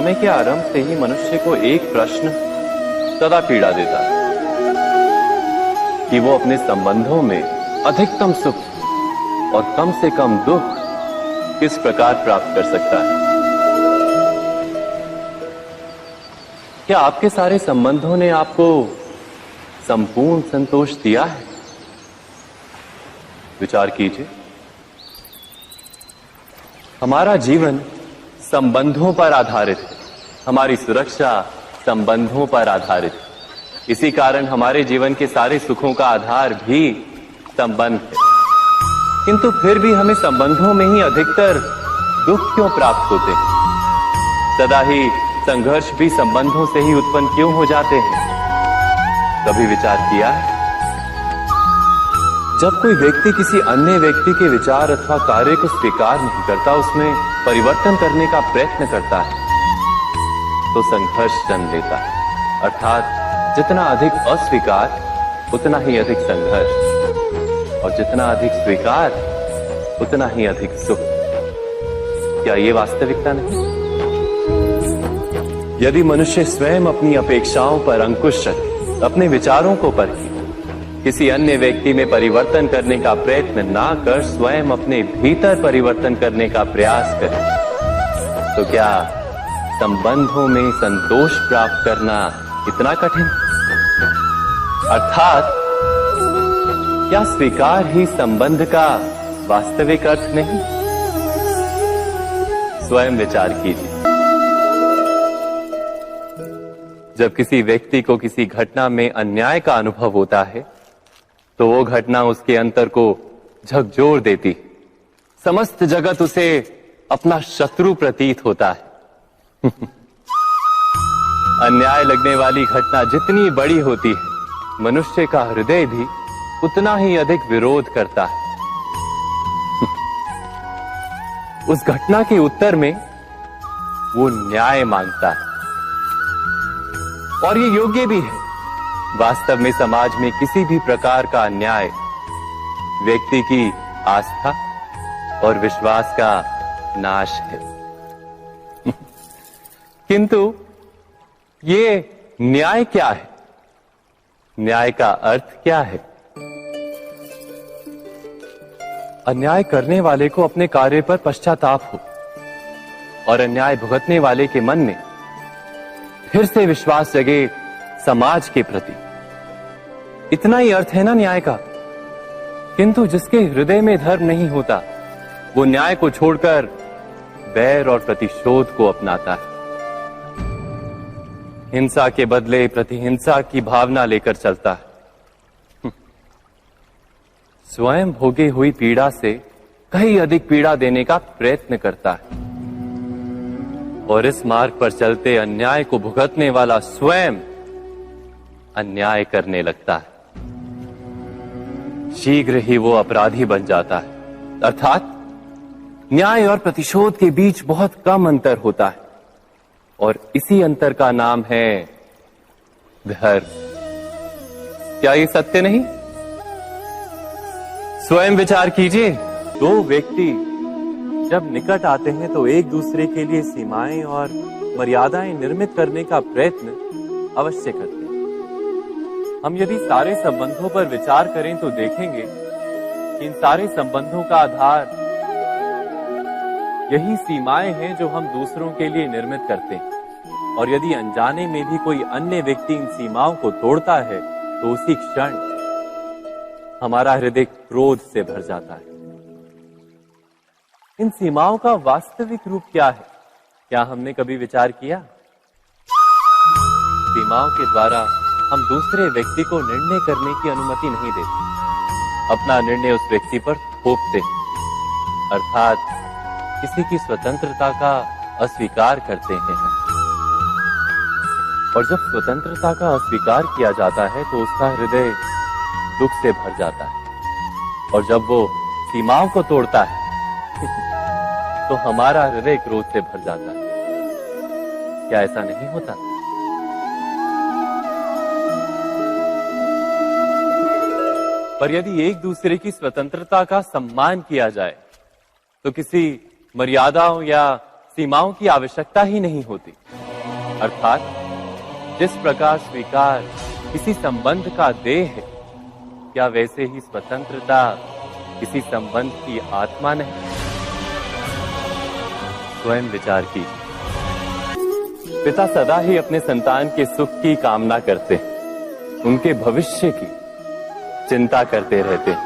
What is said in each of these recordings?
समय के आरंभ से ही मनुष्य को एक प्रश्न सदा पीड़ा देता है कि वो अपने संबंधों में अधिकतम सुख और कम से कम दुख किस प्रकार प्राप्त कर सकता है। क्या आपके सारे संबंधों ने आपको संपूर्ण संतोष दिया है? विचार कीजिए। हमारा जीवन संबंधों पर आधारित है, हमारी सुरक्षा संबंधों पर आधारित है। इसी कारण हमारे जीवन के सारे सुखों का आधार भी संबंध है। किंतु फिर भी हमें संबंधों में ही अधिकतर दुख क्यों प्राप्त होते हैं? सदा ही संघर्ष भी संबंधों से ही उत्पन्न क्यों हो जाते हैं? कभी विचार किया है? जब कोई व्यक्ति किसी अन्य व्यक्ति के विचार अथवा कार्य को स्वीकार नहीं करता, उसमें परिवर्तन करने का प्रयत्न करता है, तो संघर्ष जन्म लेता है। अर्थात जितना अधिक अस्वीकार उतना ही अधिक संघर्ष, और जितना अधिक स्वीकार उतना ही अधिक सुख। क्या ये वास्तविकता नहीं? यदि मनुष्य स्वयं अपनी अपेक्षाओं पर अंकुश रखे, अपने विचारों को परखे, किसी अन्य व्यक्ति में परिवर्तन करने का प्रयत्न ना कर स्वयं अपने भीतर परिवर्तन करने का प्रयास करे, तो क्या संबंधों में संतोष प्राप्त करना इतना कठिन? अर्थात क्या स्वीकार ही संबंध का वास्तविक अर्थ नहीं? स्वयं विचार कीजिए। जब किसी व्यक्ति को किसी घटना में अन्याय का अनुभव होता है, तो वो घटना उसके अंतर को झकझोर देती। समस्त जगत उसे अपना शत्रु प्रतीत होता है। अन्याय लगने वाली घटना जितनी बड़ी होती है, मनुष्य का हृदय भी उतना ही अधिक विरोध करता है। उस घटना के उत्तर में वो न्याय मांगता है, और ये योग्य भी है। वास्तव में समाज में किसी भी प्रकार का अन्याय व्यक्ति की आस्था और विश्वास का नाश है। किंतु ये न्याय क्या है? न्याय का अर्थ क्या है? अन्याय करने वाले को अपने कार्य पर पश्चाताप हो, और अन्याय भुगतने वाले के मन में फिर से विश्वास जगे समाज के प्रति। इतना ही अर्थ है ना न्याय का। किंतु जिसके हृदय में धर्म नहीं होता, वो न्याय को छोड़कर बैर और प्रतिशोध को अपनाता है। हिंसा के बदले प्रतिहिंसा की भावना लेकर चलता है। स्वयं भोगी हुई पीड़ा से कहीं अधिक पीड़ा देने का प्रयत्न करता है, और इस मार्ग पर चलते अन्याय को भुगतने वाला स्वयं अन्याय करने लगता है। शीघ्र ही वो अपराधी बन जाता है। अर्थात न्याय और प्रतिशोध के बीच बहुत कम अंतर होता है, और इसी अंतर का नाम है धर्म। क्या ये सत्य नहीं? स्वयं विचार कीजिए। दो व्यक्ति जब निकट आते हैं तो एक दूसरे के लिए सीमाएं और मर्यादाएं निर्मित करने का प्रयत्न अवश्य करते हैं। हम यदि सारे संबंधों पर विचार करें तो देखेंगे कि इन सारे संबंधों का आधार यही सीमाएं हैं जो हम दूसरों के लिए निर्मित करते हैं। और यदि अनजाने में भी कोई अन्य व्यक्ति इन सीमाओं को तोड़ता है, तो उसी क्षण हमारा हृदय क्रोध से भर जाता है। इन सीमाओं का वास्तविक रूप क्या है? क्या हमने कभी विचार किया? सीमाओं के द्वारा हम दूसरे व्यक्ति को निर्णय करने की अनुमति नहीं देते, अपना निर्णय उस व्यक्ति पर थोपते हैं। अर्थात किसी की स्वतंत्रता का अस्वीकार करते हैं। और जब स्वतंत्रता का अस्वीकार किया जाता है तो उसका हृदय दुख से भर जाता है, और जब वो सीमाओं को तोड़ता है तो हमारा हृदय क्रोध से भर जाता है। क्या ऐसा नहीं होता? पर यदि एक दूसरे की स्वतंत्रता का सम्मान किया जाए, तो किसी मर्यादाओं या सीमाओं की आवश्यकता ही नहीं होती। अर्थात जिस प्रकार स्वीकार किसी संबंध का देह है, क्या वैसे ही स्वतंत्रता किसी संबंध की आत्मा नहीं? स्वयं विचार कीजिए। पिता सदा ही अपने संतान के सुख की कामना करते हैं, उनके भविष्य की चिंता करते रहते हैं।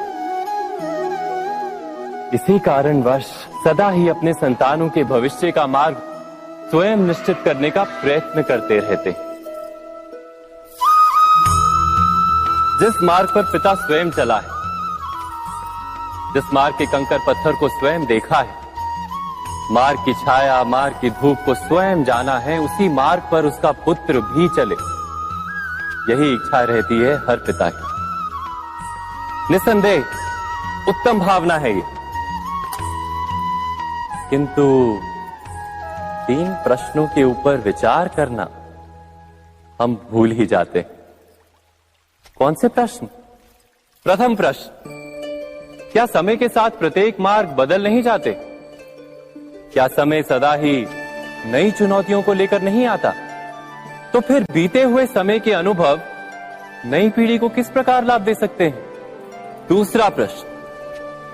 इसी कारणवश सदा ही अपने संतानों के भविष्य का मार्ग स्वयं निश्चित करने का प्रयत्न करते रहते हैं। जिस मार्ग पर पिता स्वयं चला है, जिस मार्ग के कंकर पत्थर को स्वयं देखा है, मार्ग की छाया, मार्ग की धूप को स्वयं जाना है, उसी मार्ग पर उसका पुत्र भी चले, यही इच्छा रहती है हर पिता की। निसंदेह उत्तम भावना है ये। किंतु 3 प्रश्नों के ऊपर विचार करना हम भूल ही जाते। कौन से प्रश्न? प्रथम प्रश्न, क्या समय के साथ प्रत्येक मार्ग बदल नहीं जाते? क्या समय सदा ही नई चुनौतियों को लेकर नहीं आता? तो फिर बीते हुए समय के अनुभव नई पीढ़ी को किस प्रकार लाभ दे सकते हैं? दूसरा प्रश्न,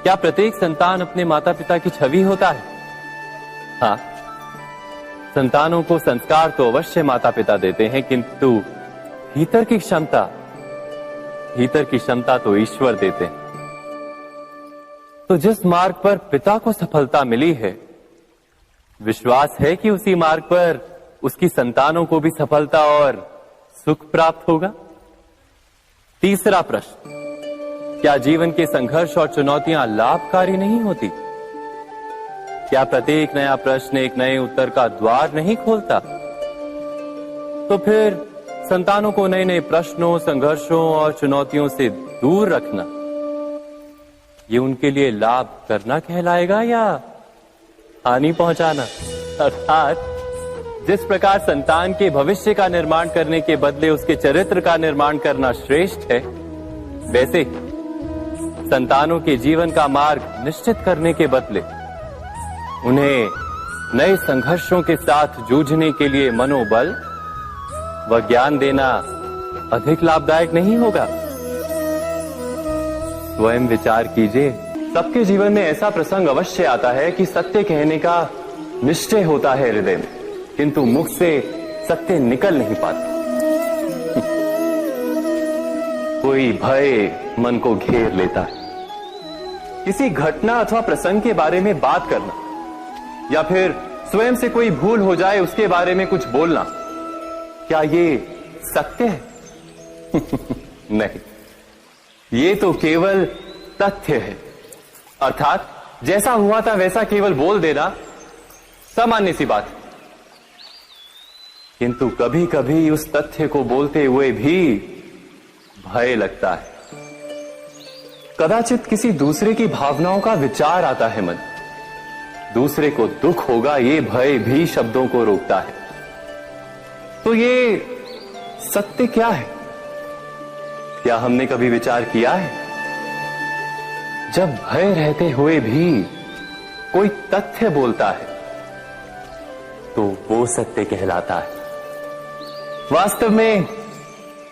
क्या प्रत्येक संतान अपने माता पिता की छवि होता है? हाँ, संतानों को संस्कार तो अवश्य माता पिता देते हैं, किंतु भीतर की क्षमता तो ईश्वर देते हैं। तो जिस मार्ग पर पिता को सफलता मिली है, विश्वास है कि उसी मार्ग पर उसकी संतानों को भी सफलता और सुख प्राप्त होगा। तीसरा प्रश्न, क्या जीवन के संघर्ष और चुनौतियां लाभकारी नहीं होती? क्या प्रत्येक नया प्रश्न एक नए उत्तर का द्वार नहीं खोलता? तो फिर संतानों को नए नए प्रश्नों, संघर्षों और चुनौतियों से दूर रखना, ये उनके लिए लाभ करना कहलाएगा या हानि पहुंचाना? अर्थात जिस प्रकार संतान के भविष्य का निर्माण करने के बदले उसके चरित्र का निर्माण करना श्रेष्ठ है, वैसे संतानों के जीवन का मार्ग निश्चित करने के बदले उन्हें नए संघर्षों के साथ जूझने के लिए मनोबल व ज्ञान देना अधिक लाभदायक नहीं होगा? स्वयं विचार कीजिए। सबके जीवन में ऐसा प्रसंग अवश्य आता है कि सत्य कहने का निश्चय होता है हृदय में, किंतु मुख से सत्य निकल नहीं पाता। कोई भय मन को घेर लेता है। किसी घटना अथवा प्रसंग के बारे में बात करना या फिर स्वयं से कोई भूल हो जाए उसके बारे में कुछ बोलना, क्या ये सत्य है? नहीं, ये तो केवल तथ्य है। अर्थात जैसा हुआ था वैसा केवल बोल देना सामान्य सी बात। किंतु कभी कभी उस तथ्य को बोलते हुए भी भय लगता है। कदाचित किसी दूसरे की भावनाओं का विचार आता है मन, दूसरे को दुख होगा, ये भय भी शब्दों को रोकता है। तो ये सत्य क्या है? क्या हमने कभी विचार किया है? जब भय रहते हुए भी कोई तथ्य बोलता है तो वो सत्य कहलाता है। वास्तव में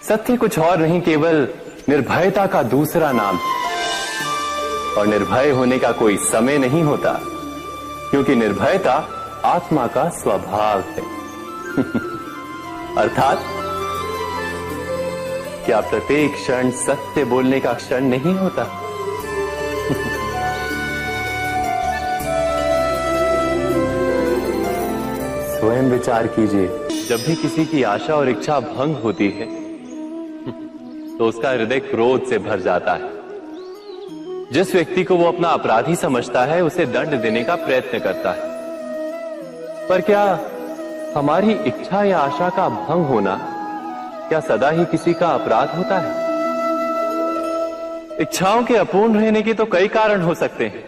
सत्य कुछ और नहीं, केवल निर्भयता का दूसरा नाम है। और निर्भय होने का कोई समय नहीं होता, क्योंकि निर्भयता आत्मा का स्वभाव है। अर्थात क्या प्रत्येक क्षण सत्य बोलने का क्षण नहीं होता? स्वयं विचार कीजिए। जब भी किसी की आशा और इच्छा भंग होती है तो उसका हृदय क्रोध से भर जाता है। जिस व्यक्ति को वो अपना अपराधी समझता है उसे दंड देने का प्रयत्न करता है। पर क्या हमारी इच्छा या आशा का भंग होना क्या सदा ही किसी का अपराध होता है? इच्छाओं के अपूर्ण रहने के तो कई कारण हो सकते हैं।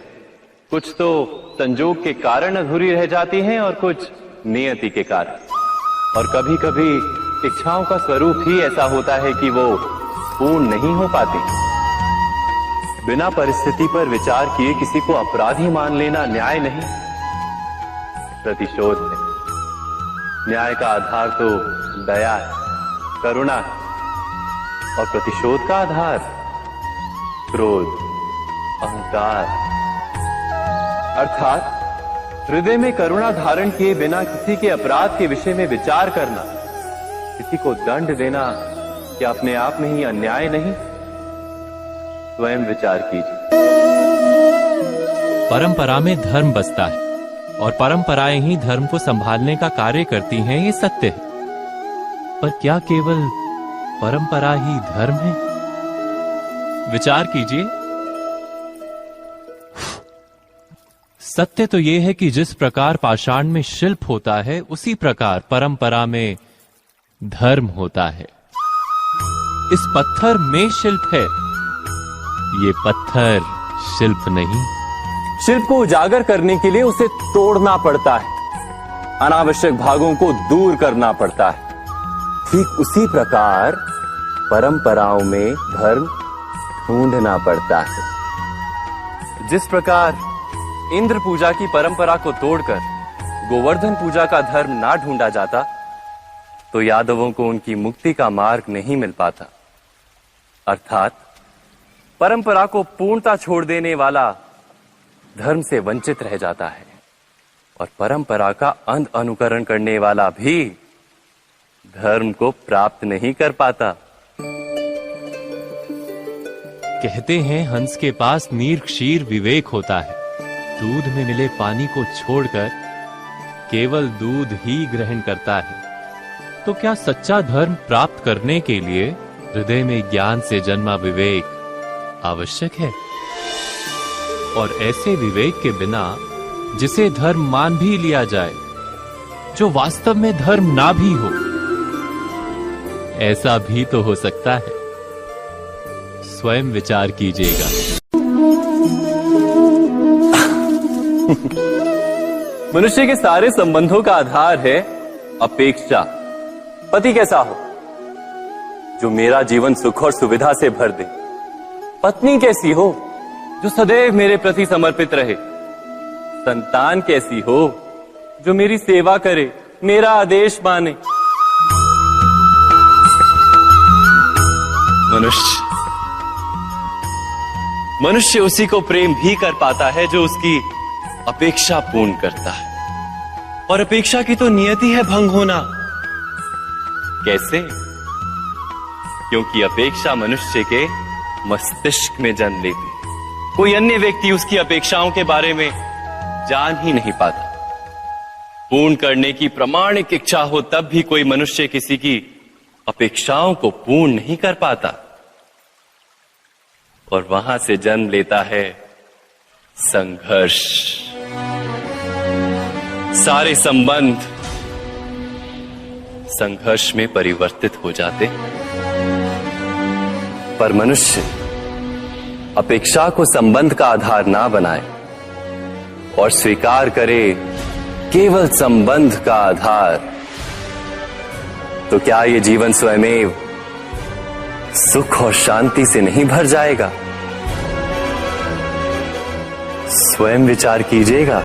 कुछ तो संजोग के कारण अधूरी रह जाती हैं और कुछ नियति के कारण। और कभी कभी इच्छाओं का स्वरूप ही ऐसा होता है कि वो पूर्ण नहीं हो पाती। बिना परिस्थिति पर विचार किए किसी को अपराधी मान लेना न्याय नहीं। प्रतिशोध है। न्याय का आधार तो दया है, करुणा है, और प्रतिशोध का आधार क्रोध, अहंकार। अर्थात हृदय में करुणा धारण किए बिना किसी के अपराध के विषय में विचार करना, किसी को दंड देना, क्या अपने आप में ही अन्याय नहीं? स्वयं विचार कीजिए। परंपरा में धर्म बसता है और परंपराएं ही धर्म को संभालने का कार्य करती हैं, ये सत्य है। पर क्या केवल परंपरा ही धर्म है? विचार कीजिए। सत्य तो यह है कि जिस प्रकार पाषाण में शिल्प होता है, उसी प्रकार परंपरा में धर्म होता है। इस पत्थर में शिल्प है, ये पत्थर शिल्प नहीं। शिल्प को उजागर करने के लिए उसे तोड़ना पड़ता है, अनावश्यक भागों को दूर करना पड़ता है। ठीक उसी प्रकार परंपराओं में धर्म ढूंढना पड़ता है। जिस प्रकार इंद्र पूजा की परंपरा को तोड़कर गोवर्धन पूजा का धर्म ना ढूंढा जाता, तो यादवों को उनकी मुक्ति का मार्ग नहीं मिल पाता। अर्थात परंपरा को पूर्णता छोड़ देने वाला धर्म से वंचित रह जाता है, और परंपरा का अंध अनुकरण करने वाला भी धर्म को प्राप्त नहीं कर पाता। कहते हैं हंस के पास नीर क्षीर विवेक होता है। दूध में मिले पानी को छोड़कर केवल दूध ही ग्रहण करता है। तो क्या सच्चा धर्म प्राप्त करने के लिए हृदय में ज्ञान से जन्मा विवेक आवश्यक है? और ऐसे विवेक के बिना जिसे धर्म मान भी लिया जाए, जो वास्तव में धर्म ना भी हो, ऐसा भी तो हो सकता है। स्वयं विचार कीजिएगा। मनुष्य के सारे संबंधों का आधार है अपेक्षा। पति कैसा हो जो मेरा जीवन सुख और सुविधा से भर दे? पत्नी कैसी हो जो सदैव मेरे प्रति समर्पित रहे? संतान कैसी हो जो मेरी सेवा करे, मेरा आदेश माने? मनुष्य उसी को प्रेम भी कर पाता है जो उसकी अपेक्षा पूर्ण करता है, और अपेक्षा की तो नियति है भंग होना। कैसे? क्योंकि अपेक्षा मनुष्य के मस्तिष्क में जन्म लेती है। कोई अन्य व्यक्ति उसकी अपेक्षाओं के बारे में जान ही नहीं पाता। पूर्ण करने की प्रामाणिक इच्छा हो तब भी कोई मनुष्य किसी की अपेक्षाओं को पूर्ण नहीं कर पाता, और वहां से जन्म लेता है संघर्ष। सारे संबंध संघर्ष में परिवर्तित हो जाते। पर मनुष्य अपेक्षा को संबंध का आधार ना बनाए और स्वीकार करे केवल संबंध का आधार, तो क्या ये जीवन स्वयमेव सुख और शांति से नहीं भर जाएगा? स्वयं विचार कीजिएगा।